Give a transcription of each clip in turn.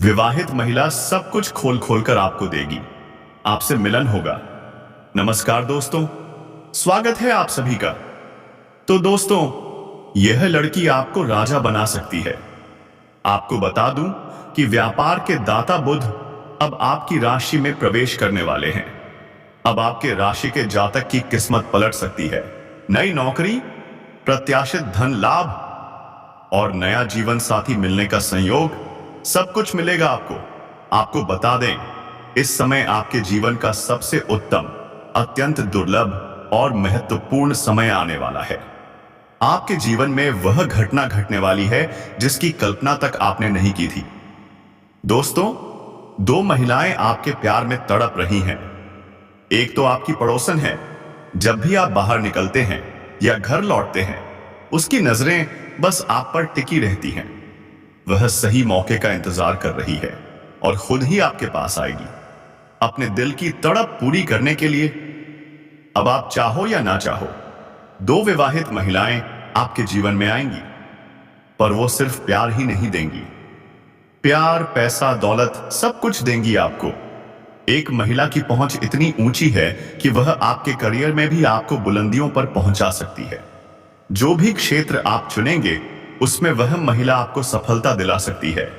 विवाहित महिला सब कुछ खोल खोल कर आपको देगी। आपसे मिलन होगा। नमस्कार दोस्तों, स्वागत है आप सभी का। तो दोस्तों, यह लड़की आपको राजा बना सकती है। आपको बता दूं कि व्यापार के दाता बुध अब आपकी राशि में प्रवेश करने वाले हैं। अब आपके राशि के जातक की किस्मत पलट सकती है। नई नौकरी, प्रत्याशित धन लाभ और नया जीवन साथी मिलने का संयोग, सब कुछ मिलेगा आपको। आपको बता दें, इस समय आपके जीवन का सबसे उत्तम, अत्यंत दुर्लभ और महत्वपूर्ण समय आने वाला है। आपके जीवन में वह घटना घटने वाली है जिसकी कल्पना तक आपने नहीं की थी। दोस्तों, दो महिलाएं आपके प्यार में तड़प रही हैं। एक तो आपकी पड़ोसन है। जब भी आप बाहर निकलते हैं या घर लौटते हैं, उसकी नजरें बस आप पर टिकी रहती हैं। वह सही मौके का इंतजार कर रही है और खुद ही आपके पास आएगी, अपने दिल की तड़प पूरी करने के लिए। अब आप चाहो या ना चाहो, दो विवाहित महिलाएं आपके जीवन में आएंगी, पर वो सिर्फ प्यार ही नहीं देंगी। प्यार, पैसा, दौलत सब कुछ देंगी आपको। एक महिला की पहुंच इतनी ऊंची है कि वह आपके करियर में भी आपको बुलंदियों पर पहुंचा सकती है। जो भी क्षेत्र आप चुनेंगे, उसमें वह महिला आपको सफलता दिला सकती है।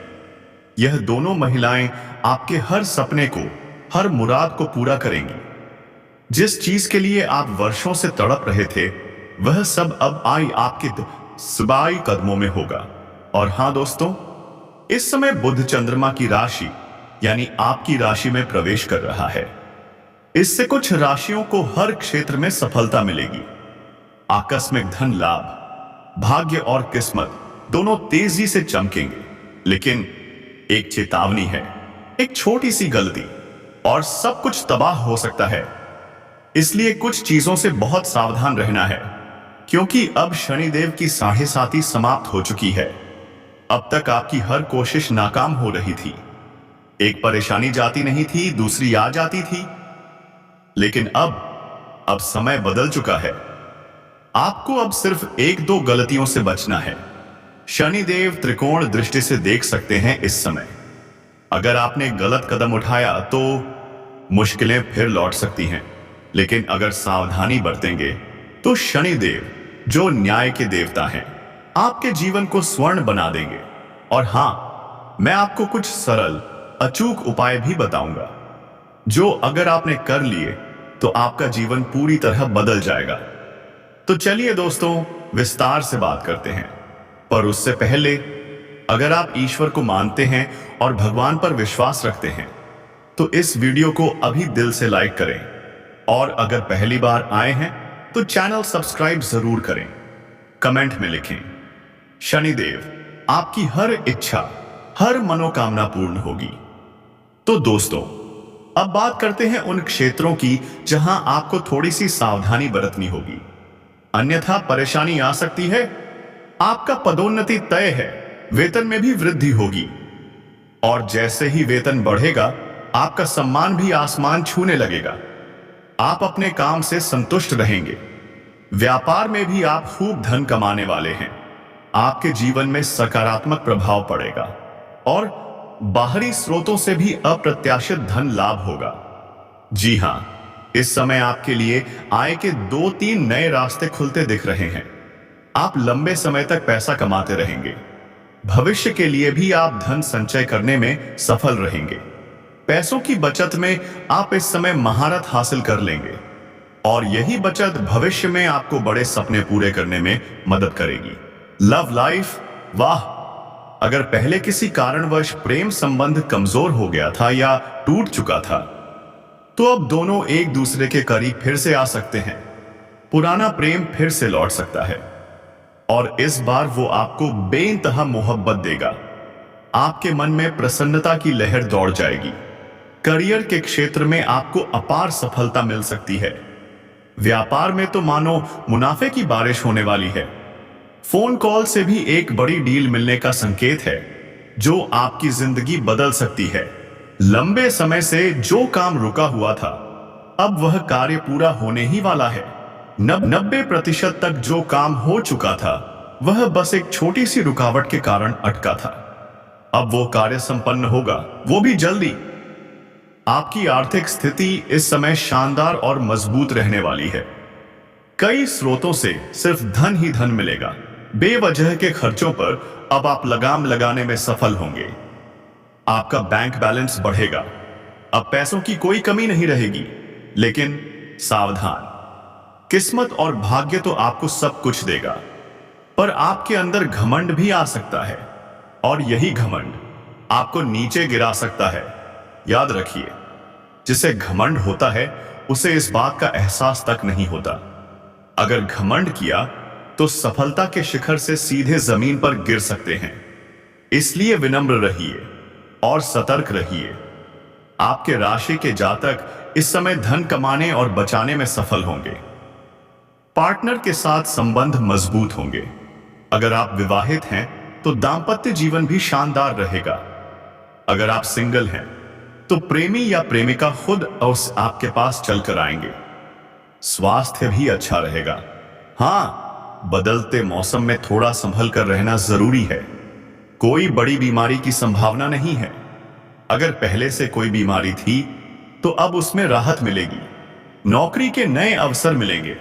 यह दोनों महिलाएं आपके हर सपने को, हर मुराद को पूरा करेंगी। जिस चीज के लिए आप वर्षों से तड़प रहे थे, वह सब अब आई आपके सबाई कदमों में होगा। और हां दोस्तों, इस समय बुध चंद्रमा की राशि यानी आपकी राशि में प्रवेश कर रहा है। इससे कुछ राशियों को हर क्षेत्र में सफलता मिलेगी। आकस्मिक धन लाभ, भाग्य और किस्मत दोनों तेजी से चमकेंगे। लेकिन एक चेतावनी है, एक छोटी सी गलती और सब कुछ तबाह हो सकता है। इसलिए कुछ चीजों से बहुत सावधान रहना है, क्योंकि अब शनिदेव की 7.5 समाप्त हो चुकी है। अब तक आपकी हर कोशिश नाकाम हो रही थी। एक परेशानी जाती नहीं थी, दूसरी आ जाती थी। लेकिन अब समय बदल चुका है। आपको अब सिर्फ एक दो गलतियों से बचना है। शनिदेव त्रिकोण दृष्टि से देख सकते हैं इस समय। अगर आपने गलत कदम उठाया तो मुश्किलें फिर लौट सकती हैं। लेकिन अगर सावधानी बरतेंगे तो शनिदेव, जो न्याय के देवता हैं, आपके जीवन को स्वर्ण बना देंगे। और हां, मैं आपको कुछ सरल, अचूक उपाय भी बताऊंगा, जो अगर आपने कर लिए तो आपका जीवन पूरी तरह बदल जाएगा। तो चलिए दोस्तों, विस्तार से बात करते हैं। पर उससे पहले, अगर आप ईश्वर को मानते हैं और भगवान पर विश्वास रखते हैं, तो इस वीडियो को अभी दिल से लाइक करें। और अगर पहली बार आए हैं तो चैनल सब्सक्राइब जरूर करें। कमेंट में लिखें, शनिदेव आपकी हर इच्छा, हर मनोकामना पूर्ण होगी। तो दोस्तों, अब बात करते हैं उन क्षेत्रों की जहां आपको थोड़ी सी सावधानी बरतनी होगी, अन्यथा परेशानी आ सकती है। आपका पदोन्नति तय है, वेतन में भी वृद्धि होगी। और जैसे ही वेतन बढ़ेगा, आपका सम्मान भी आसमान छूने लगेगा। आप अपने काम से संतुष्ट रहेंगे। व्यापार में भी आप खूब धन कमाने वाले हैं। आपके जीवन में सकारात्मक प्रभाव पड़ेगा और बाहरी स्रोतों से भी अप्रत्याशित धन लाभ होगा। जी हां, इस समय आपके लिए आय के 2-3 नए रास्ते खुलते दिख रहे हैं। आप लंबे समय तक पैसा कमाते रहेंगे। भविष्य के लिए भी आप धन संचय करने में सफल रहेंगे। पैसों की बचत में आप इस समय महारत हासिल कर लेंगे और यही बचत भविष्य में आपको बड़े सपने पूरे करने में मदद करेगी। लव लाइफ, वाह! अगर पहले किसी कारणवश प्रेम संबंध कमजोर हो गया था या टूट चुका था, तो अब दोनों एक दूसरे के करीब फिर से आ सकते हैं। पुराना प्रेम फिर से लौट सकता है और इस बार वो आपको बेइंतहा मोहब्बत देगा। आपके मन में प्रसन्नता की लहर दौड़ जाएगी। करियर के क्षेत्र में आपको अपार सफलता मिल सकती है। व्यापार में तो मानो मुनाफे की बारिश होने वाली है। फोन कॉल से भी एक बड़ी डील मिलने का संकेत है, जो आपकी जिंदगी बदल सकती है। लंबे समय से जो काम रुका हुआ था, अब वह कार्य पूरा होने ही वाला है। 90% तक जो काम हो चुका था, वह बस एक छोटी सी रुकावट के कारण अटका था। अब वो कार्य संपन्न होगा, वो भी जल्दी। आपकी आर्थिक स्थिति इस समय शानदार और मजबूत रहने वाली है। कई स्रोतों से सिर्फ धन ही धन मिलेगा। बेवजह के खर्चों पर अब आप लगाम लगाने में सफल होंगे। आपका बैंक बैलेंस बढ़ेगा। अब पैसों की कोई कमी नहीं रहेगी। लेकिन सावधान, किस्मत और भाग्य तो आपको सब कुछ देगा, पर आपके अंदर घमंड भी आ सकता है, और यही घमंड आपको नीचे गिरा सकता है। याद रखिए, जिसे घमंड होता है उसे इस बात का एहसास तक नहीं होता। अगर घमंड किया तो सफलता के शिखर से सीधे जमीन पर गिर सकते हैं। इसलिए विनम्र रहिए और सतर्क रहिए। आपके राशि के जातक इस समय धन कमाने और बचाने में सफल होंगे। पार्टनर के साथ संबंध मजबूत होंगे। अगर आप विवाहित हैं तो दांपत्य जीवन भी शानदार रहेगा। अगर आप सिंगल हैं तो प्रेमी या प्रेमिका खुद उस आपके पास चलकर आएंगे। स्वास्थ्य भी अच्छा रहेगा। हाँ, बदलते मौसम में थोड़ा संभल कर रहना जरूरी है। कोई बड़ी बीमारी की संभावना नहीं है। अगर पहले से कोई बीमारी थी तो अब उसमें राहत मिलेगी। नौकरी के नए अवसर मिलेंगे।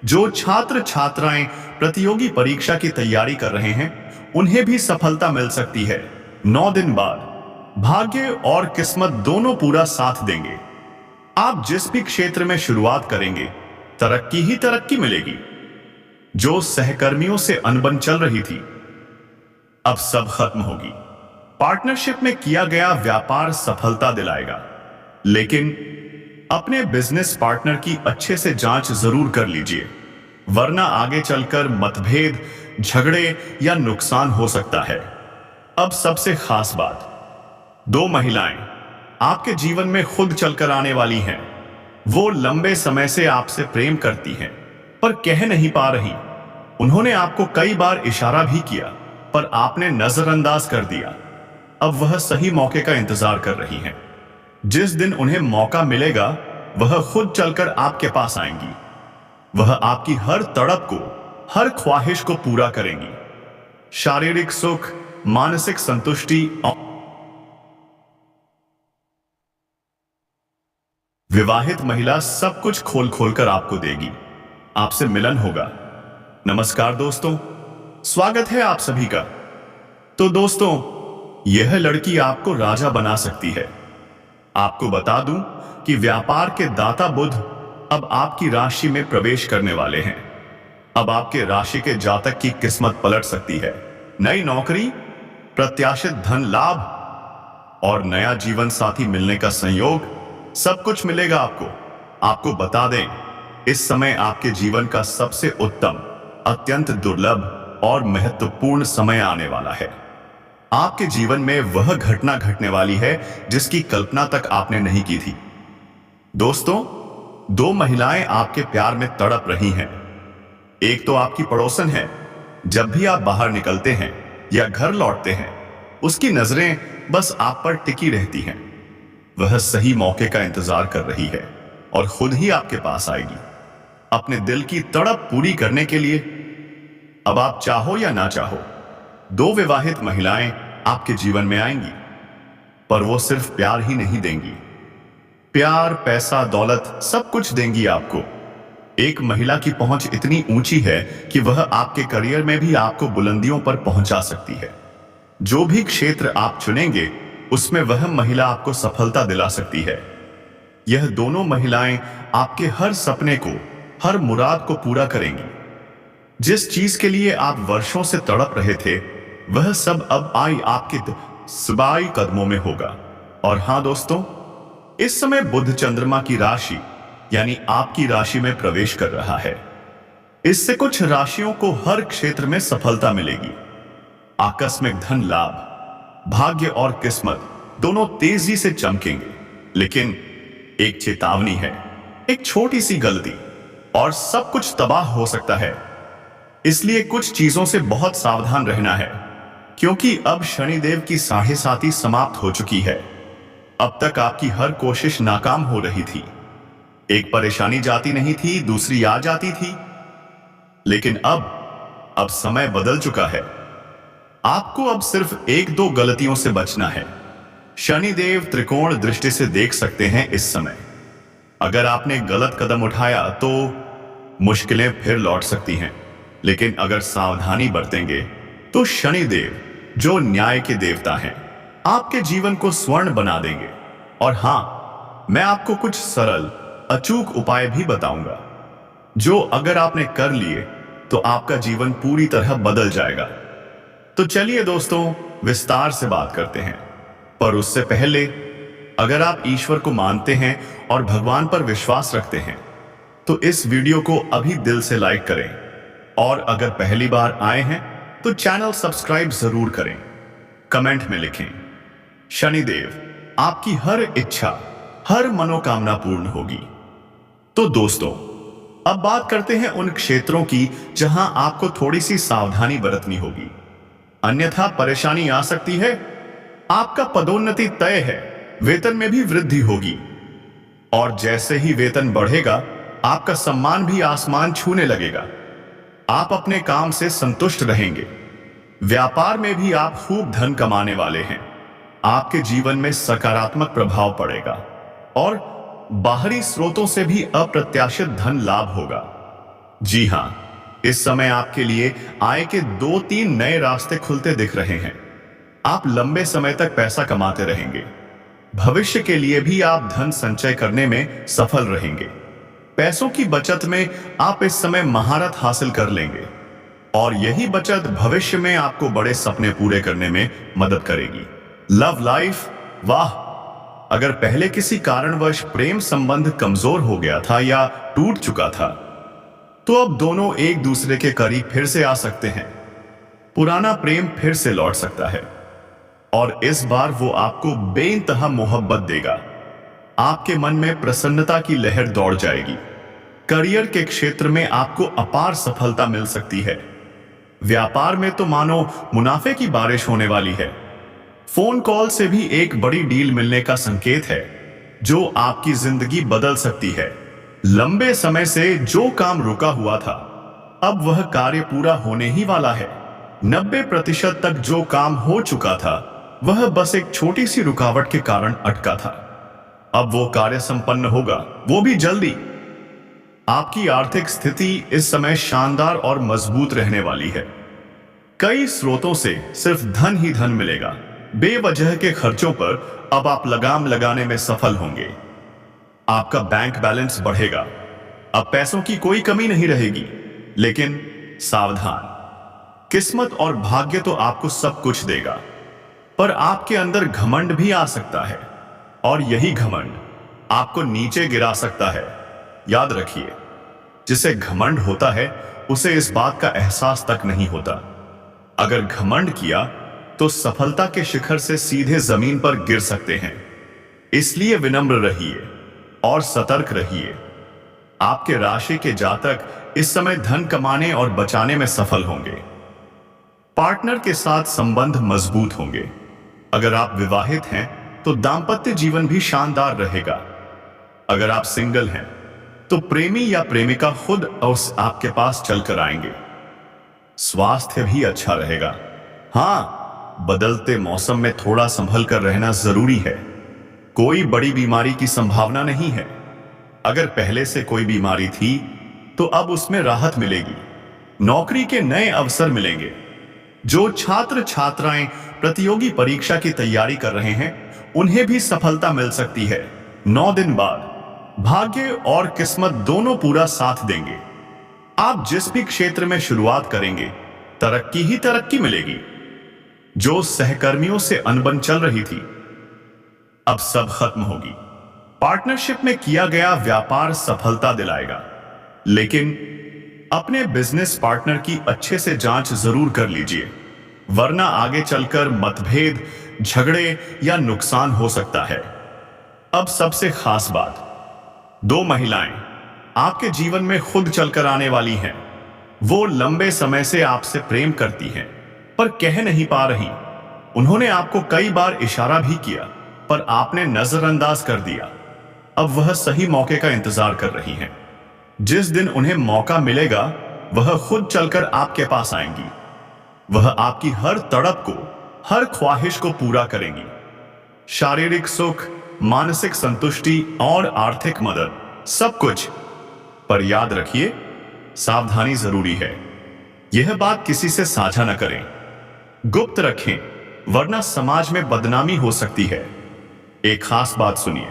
जो छात्र छात्राएं प्रतियोगी परीक्षा की तैयारी कर रहे हैं उन्हें भी सफलता मिल सकती है। 9 दिन बाद भाग्य और किस्मत दोनों पूरा साथ देंगे। आप जिस भी क्षेत्र में शुरुआत करेंगे तरक्की ही तरक्की मिलेगी। जो सहकर्मियों से अनबन चल रही थी अब सब खत्म होगी। पार्टनरशिप में किया गया व्यापार सफलता दिलाएगा, लेकिन अपने बिजनेस पार्टनर की अच्छे से जांच जरूर कर लीजिए, वरना आगे चलकर मतभेद, झगड़े या नुकसान हो सकता है। अब सबसे खास बात, 2 महिलाएं आपके जीवन में खुद चलकर आने वाली हैं। वो लंबे समय से आपसे प्रेम करती हैं, पर कह नहीं पा रही। उन्होंने आपको कई बार इशारा भी किया, पर आपने नजरअंदाज कर दिया। अब वह सही मौके का इंतजार कर रही हैं। जिस दिन उन्हें मौका मिलेगा वह खुद चलकर आपके पास आएंगी। वह आपकी हर तड़प को, हर ख्वाहिश को पूरा करेंगी। शारीरिक सुख, मानसिक संतुष्टि और विवाहित महिला सब कुछ खोल खोल कर आपको देगी। आपसे मिलन होगा। नमस्कार दोस्तों, स्वागत है आप सभी का। तो दोस्तों, यह लड़की आपको राजा बना सकती है। आपको बता दूं कि व्यापार के दाता बुध अब आपकी राशि में प्रवेश करने वाले हैं। अब आपके राशि के जातक की किस्मत पलट सकती है। नई नौकरी, प्रत्याशित धन लाभ और नया जीवन साथी मिलने का संयोग, सब कुछ मिलेगा आपको। आपको बता दें, इस समय आपके जीवन का सबसे उत्तम, अत्यंत दुर्लभ और महत्वपूर्ण समय आने वाला है। आपके जीवन में वह घटना घटने वाली है जिसकी कल्पना तक आपने नहीं की थी। दोस्तों, 2 महिलाएं आपके प्यार में तड़प रही हैं। एक तो आपकी पड़ोसन है। जब भी आप बाहर निकलते हैं या घर लौटते हैं, उसकी नजरें बस आप पर टिकी रहती हैं। वह सही मौके का इंतजार कर रही है और खुद ही आपके पास आएगी, अपने दिल की तड़प पूरी करने के लिए। अब आप चाहो या ना चाहो, 2 विवाहित महिलाएं आपके जीवन में आएंगी, पर वो सिर्फ प्यार ही नहीं देंगी। प्यार, पैसा, दौलत सब कुछ देंगी आपको। एक महिला की पहुंच इतनी ऊंची है कि वह आपके करियर में भी आपको बुलंदियों पर पहुंचा सकती है। जो भी क्षेत्र आप चुनेंगे उसमें वह महिला आपको सफलता दिला सकती है। यह दोनों महिलाएं आपके हर सपने को, हर मुराद को पूरा करेंगी। जिस चीज के लिए आप वर्षों से तड़प रहे थे वह सब अब आई आपके सबाई कदमों में होगा। और हां दोस्तों, इस समय बुध चंद्रमा की राशि यानी आपकी राशि में प्रवेश कर रहा है। इससे कुछ राशियों को हर क्षेत्र में सफलता मिलेगी। आकस्मिक धन लाभ, भाग्य और किस्मत दोनों तेजी से चमकेंगे। लेकिन एक चेतावनी है, एक छोटी सी गलती और सब कुछ तबाह हो सकता है। इसलिए कुछ चीजों से बहुत सावधान रहना है, क्योंकि अब शनिदेव की 7.5 समाप्त हो चुकी है। अब तक आपकी हर कोशिश नाकाम हो रही थी। एक परेशानी जाती नहीं थी, दूसरी आ जाती थी। लेकिन अब समय बदल चुका है। आपको अब सिर्फ एक दो गलतियों से बचना है। शनिदेव त्रिकोण दृष्टि से देख सकते हैं इस समय। अगर आपने गलत कदम उठाया तो मुश्किलें फिर लौट सकती हैं, लेकिन अगर सावधानी बरतेंगे तो शनिदेव, जो न्याय के देवता हैं, आपके जीवन को स्वर्ण बना देंगे। और हां, मैं आपको कुछ सरल अचूक उपाय भी बताऊंगा, जो अगर आपने कर लिए तो आपका जीवन पूरी तरह बदल जाएगा। तो चलिए दोस्तों, विस्तार से बात करते हैं। पर उससे पहले, अगर आप ईश्वर को मानते हैं और भगवान पर विश्वास रखते हैं तो इस वीडियो को अभी दिल से लाइक करें, और अगर पहली बार आए हैं तो चैनल सब्सक्राइब जरूर करें। कमेंट में लिखें, शनिदेव आपकी हर इच्छा, हर मनोकामना पूर्ण होगी। तो दोस्तों, अब बात करते हैं उन क्षेत्रों की जहां आपको थोड़ी सी सावधानी बरतनी होगी, अन्यथा परेशानी आ सकती है। आपका पदोन्नति तय है, वेतन में भी वृद्धि होगी, और जैसे ही वेतन बढ़ेगा आपका सम्मान भी आसमान छूने लगेगा। आप अपने काम से संतुष्ट रहेंगे। व्यापार में भी आप खूब धन कमाने वाले हैं। आपके जीवन में सकारात्मक प्रभाव पड़ेगा और बाहरी स्रोतों से भी अप्रत्याशित धन लाभ होगा। जी हां, इस समय आपके लिए आय के 2-3 नए रास्ते खुलते दिख रहे हैं। आप लंबे समय तक पैसा कमाते रहेंगे। भविष्य के लिए भी आप धन संचय करने में सफल रहेंगे। पैसों की बचत में आप इस समय महारत हासिल कर लेंगे, और यही बचत भविष्य में आपको बड़े सपने पूरे करने में मदद करेगी। लव लाइफ, वाह! अगर पहले किसी कारणवश प्रेम संबंध कमजोर हो गया था या टूट चुका था, तो अब दोनों एक दूसरे के करीब फिर से आ सकते हैं। पुराना प्रेम फिर से लौट सकता है, और इस बार वो आपको बेइंतहा मोहब्बत देगा। आपके मन में प्रसन्नता की लहर दौड़ जाएगी। करियर के क्षेत्र में आपको अपार सफलता मिल सकती है। व्यापार में तो मानो मुनाफे की बारिश होने वाली है। फोन कॉल से भी एक बड़ी डील मिलने का संकेत है, जो आपकी जिंदगी बदल सकती है। लंबे समय से जो काम रुका हुआ था, अब वह कार्य पूरा होने ही वाला है। 90% तक जो काम हो चुका था, वह बस एक छोटी सी रुकावट के कारण अटका था। अब वो कार्य संपन्न होगा, वो भी जल्दी। आपकी आर्थिक स्थिति इस समय शानदार और मजबूत रहने वाली है। कई स्रोतों से सिर्फ धन ही धन मिलेगा। बेवजह के खर्चों पर अब आप लगाम लगाने में सफल होंगे। आपका बैंक बैलेंस बढ़ेगा। अब पैसों की कोई कमी नहीं रहेगी। लेकिन सावधान, किस्मत और भाग्य तो आपको सब कुछ देगा, पर आपके अंदर घमंड भी आ सकता है, और यही घमंड आपको नीचे गिरा सकता है। याद रखिए, जिसे घमंड होता है उसे इस बात का एहसास तक नहीं होता। अगर घमंड किया तो सफलता के शिखर से सीधे जमीन पर गिर सकते हैं। इसलिए विनम्र रहिए और सतर्क रहिए। आपके राशि के जातक इस समय धन कमाने और बचाने में सफल होंगे। पार्टनर के साथ संबंध मजबूत होंगे। अगर आप विवाहित हैं तो दांपत्य जीवन भी शानदार रहेगा। अगर आप सिंगल हैं तो प्रेमी या प्रेमिका खुद आपके पास चलकर आएंगे। स्वास्थ्य भी अच्छा रहेगा। हाँ, बदलते मौसम में थोड़ा संभल कर रहना जरूरी है। कोई बड़ी बीमारी की संभावना नहीं है। अगर पहले से कोई बीमारी थी तो अब उसमें राहत मिलेगी। नौकरी के नए अवसर मिलेंगे। जो छात्र छात्राएं प्रतियोगी परीक्षा की तैयारी कर रहे हैं, उन्हें भी सफलता मिल सकती है। 9 दिन बाद भाग्य और किस्मत दोनों पूरा साथ देंगे। आप जिस भी क्षेत्र में शुरुआत करेंगे, तरक्की ही तरक्की मिलेगी। जो सहकर्मियों से अनबन चल रही थी, अब सब खत्म होगी। पार्टनरशिप में किया गया व्यापार सफलता दिलाएगा, लेकिन अपने बिजनेस पार्टनर की अच्छे से जांच जरूर कर लीजिए, वरना आगे चलकर मतभेद, झगड़े या नुकसान हो सकता है। अब सबसे खास बात, 2 महिलाएं आपके जीवन में खुद चलकर आने वाली हैं। वो लंबे समय से आपसे प्रेम करती हैं, पर कह नहीं पा रही। उन्होंने आपको कई बार इशारा भी किया, पर आपने नजरअंदाज कर दिया। अब वह सही मौके का इंतजार कर रही हैं। जिस दिन उन्हें मौका मिलेगा, वह खुद चलकर आपके पास आएंगी। वह आपकी हर तड़प को, हर ख्वाहिश को पूरा करेंगी। शारीरिक सुख, मानसिक संतुष्टि और आर्थिक मदद, सब कुछ। पर याद रखिए, सावधानी जरूरी है। यह बात किसी से साझा न करें, गुप्त रखें, वरना समाज में बदनामी हो सकती है। एक खास बात सुनिए,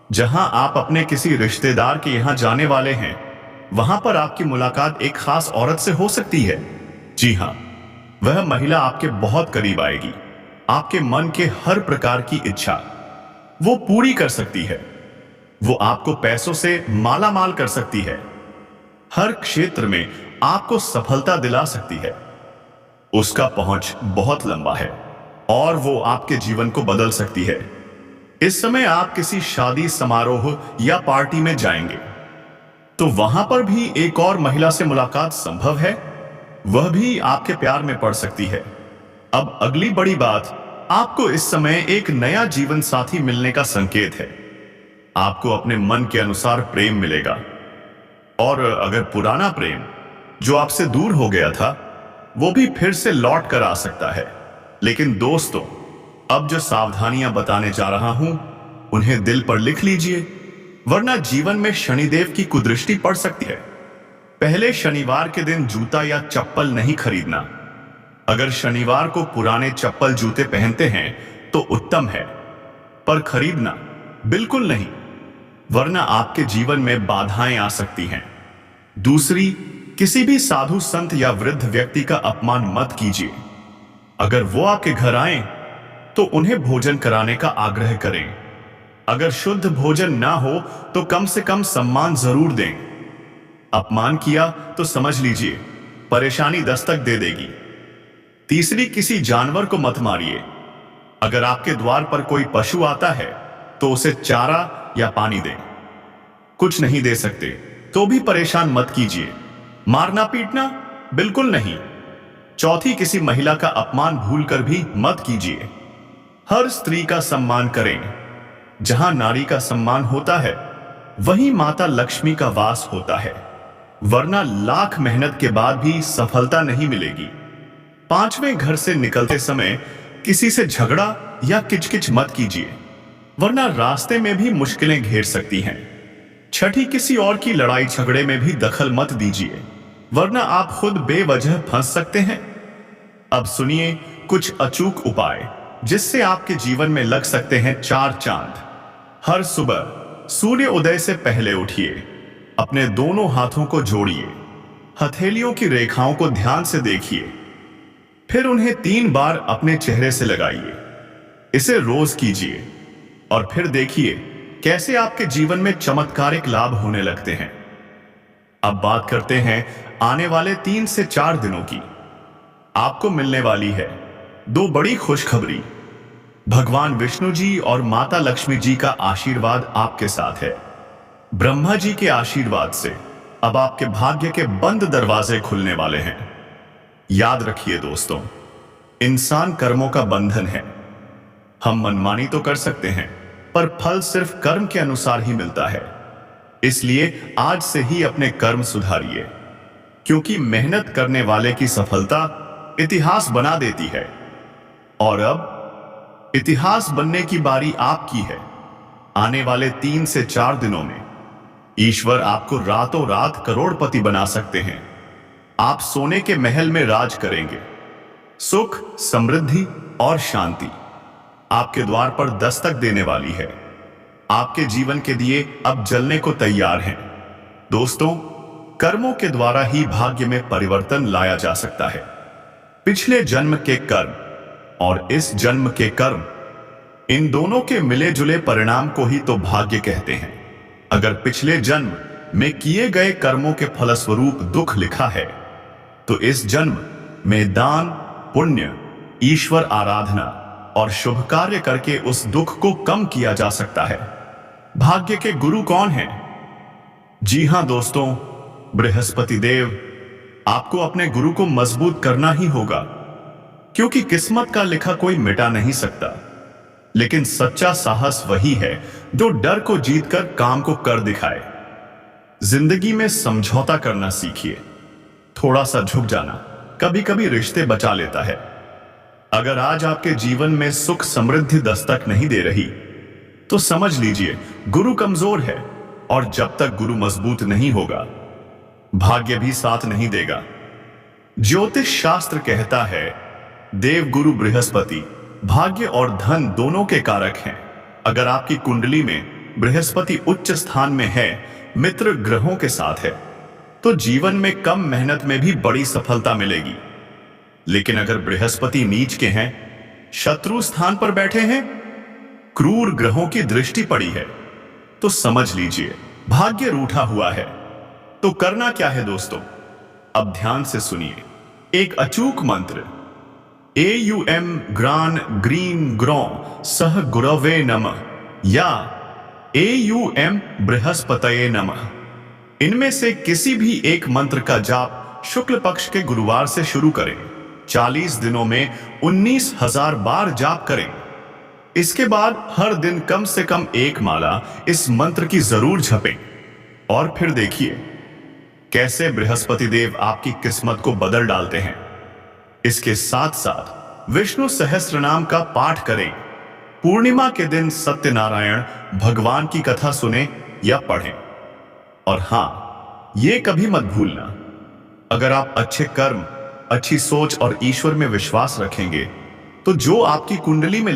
जहां आप अपने किसी रिश्तेदार के यहां जाने वाले हैं, वहां पर आपकी मुलाकात एक खास औरत से हो सकती है। जी हां, वह महिला आपके बहुत करीब आएगी। आपके मन के हर प्रकार की इच्छा वो पूरी कर सकती है। वो आपको पैसों से माला माल कर सकती है, हर क्षेत्र में आपको सफलता दिला सकती है। उसका पहुंच बहुत लंबा है और वो आपके जीवन को बदल सकती है। इस समय आप किसी शादी समारोह या पार्टी में जाएंगे तो वहां पर भी एक और महिला से मुलाकात संभव है। वह भी आपके प्यार में पड़ सकती है। अब अगली बड़ी बात, आपको इस समय एक नया जीवन साथी मिलने का संकेत है। आपको अपने मन के अनुसार प्रेम मिलेगा, और अगर पुराना प्रेम जो आपसे दूर हो गया था, वो भी फिर से लौट कर आ सकता है। लेकिन दोस्तों, अब जो सावधानियां बताने जा रहा हूं, उन्हें दिल पर लिख लीजिए, वरना जीवन में शनिदेव की कुदृष्टि पड़ सकती है। पहले शनिवार के दिन जूता या चप्पल नहीं खरीदना। अगर शनिवार को पुराने चप्पल जूते पहनते हैं तो उत्तम है, पर खरीदना बिल्कुल नहीं, वरना आपके जीवन में बाधाएं आ सकती हैं। दूसरी, किसी भी साधु संत या वृद्ध व्यक्ति का अपमान मत कीजिए। अगर वो आपके घर आए तो उन्हें भोजन कराने का आग्रह करें। अगर शुद्ध भोजन ना हो तो कम से कम सम्मान जरूर दें। अपमान किया तो समझ लीजिए परेशानी दस्तक दे देगी। तीसरी, किसी जानवर को मत मारिए। अगर आपके द्वार पर कोई पशु आता है तो उसे चारा या पानी दें। कुछ नहीं दे सकते तो भी परेशान मत कीजिए। मारना पीटना बिल्कुल नहीं। चौथी, किसी महिला का अपमान भूलकर भी मत कीजिए। हर स्त्री का सम्मान करें। जहां नारी का सम्मान होता है, वहीं माता लक्ष्मी का वास होता है, वरना लाख मेहनत के बाद भी सफलता नहीं मिलेगी। पांचवें, घर से निकलते समय किसी से झगड़ा या किचकिच मत कीजिए, वरना रास्ते में भी मुश्किलें घेर सकती हैं। छठी, किसी और की लड़ाई झगड़े में भी दखल मत दीजिए, वरना आप खुद बेवजह फंस सकते हैं। अब सुनिए कुछ अचूक उपाय जिससे आपके जीवन में लग सकते हैं 4 चांद। हर सुबह सूर्य उदय से पहले उठिए, अपने दोनों हाथों को जोड़िए, हथेलियों की रेखाओं को ध्यान से देखिए, फिर उन्हें 3 बार अपने चेहरे से लगाइए। इसे रोज कीजिए और फिर देखिए कैसे आपके जीवन में चमत्कारिक लाभ होने लगते हैं। अब बात करते हैं आने वाले 3 से 4 दिनों की। आपको मिलने वाली है 2 बड़ी खुशखबरी। भगवान विष्णु जी और माता लक्ष्मी जी का आशीर्वाद आपके साथ है। ब्रह्मा जी के आशीर्वाद से अब आपके भाग्य के बंद दरवाजे खुलने वाले हैं। याद रखिए दोस्तों, इंसान कर्मों का बंधन है। हम मनमानी तो कर सकते हैं, पर फल सिर्फ कर्म के अनुसार ही मिलता है। इसलिए आज से ही अपने कर्म सुधारिए, क्योंकि मेहनत करने वाले की सफलता इतिहास बना देती है। और अब इतिहास बनने की बारी आपकी है। आने वाले 3 से 4 दिनों में ईश्वर आपको रातों रात करोड़पति बना सकते हैं। आप सोने के महल में राज करेंगे। सुख, समृद्धि और शांति आपके द्वार पर दस्तक देने वाली है। आपके जीवन के दिए अब जलने को तैयार हैं। दोस्तों, कर्मों के द्वारा ही भाग्य में परिवर्तन लाया जा सकता है। पिछले जन्म के कर्म और इस जन्म के कर्म, इन दोनों के मिले जुले परिणाम को ही तो भाग्य कहते हैं। अगर पिछले जन्म में किए गए कर्मों के फलस्वरूप दुख लिखा है, तो इस जन्म में दान, पुण्य, ईश्वर आराधना और शुभ कार्य करके उस दुख को कम किया जा सकता है। भाग्य के गुरु कौन हैं? जी हां दोस्तों, बृहस्पति देव। आपको अपने गुरु को मजबूत करना ही होगा, क्योंकि किस्मत का लिखा कोई मिटा नहीं सकता। लेकिन सच्चा साहस वही है जो डर को जीतकर काम को कर दिखाए। जिंदगी में समझौता करना सीखिए, थोड़ा सा झुक जाना, कभी कभी रिश्ते बचा लेता है। अगर आज आपके जीवन में सुख समृद्धि दस्तक नहीं दे रही, तो समझ लीजिए गुरु कमजोर है, और जब तक गुरु मजबूत नहीं होगा, भाग्य भी साथ नहीं देगा। ज्योतिष शास्त्र कहता है देव गुरु बृहस्पति भाग्य और धन दोनों के कारक हैं। अगर आपकी कुंडली में बृहस्पति उच्च स्थान में है, मित्र ग्रहों के साथ है, तो जीवन में कम मेहनत में भी बड़ी सफलता मिलेगी। लेकिन अगर बृहस्पति नीच के हैं, शत्रु स्थान पर बैठे हैं, क्रूर ग्रहों की दृष्टि पड़ी है, तो समझ लीजिए भाग्य रूठा हुआ है। तो करना क्या है दोस्तों, अब ध्यान से सुनिए। एक अचूक मंत्र AUM ग्रान ग्रीन ग्रौ सह गुरवे नमः या AUM बृहस्पतये नमः, इनमें से किसी भी एक मंत्र का जाप शुक्ल पक्ष के गुरुवार से शुरू करें। 40 दिनों में 19,000 बार जाप करें। इसके बाद हर दिन कम से कम एक माला इस मंत्र की जरूर जपें, और फिर देखिए कैसे बृहस्पति देव आपकी किस्मत को बदल डालते हैं। इसके साथ साथ विष्णु सहस्त्रनाम का पाठ करें। पूर्णिमा के दिन सत्यनारायण भगवान की कथा सुने या पढ़ें। और हां, ये कभी मत भूलना, अगर आप अच्छे कर्म, अच्छी सोच और ईश्वर में विश्वास रखेंगे, तो जो आपकी कुंडली में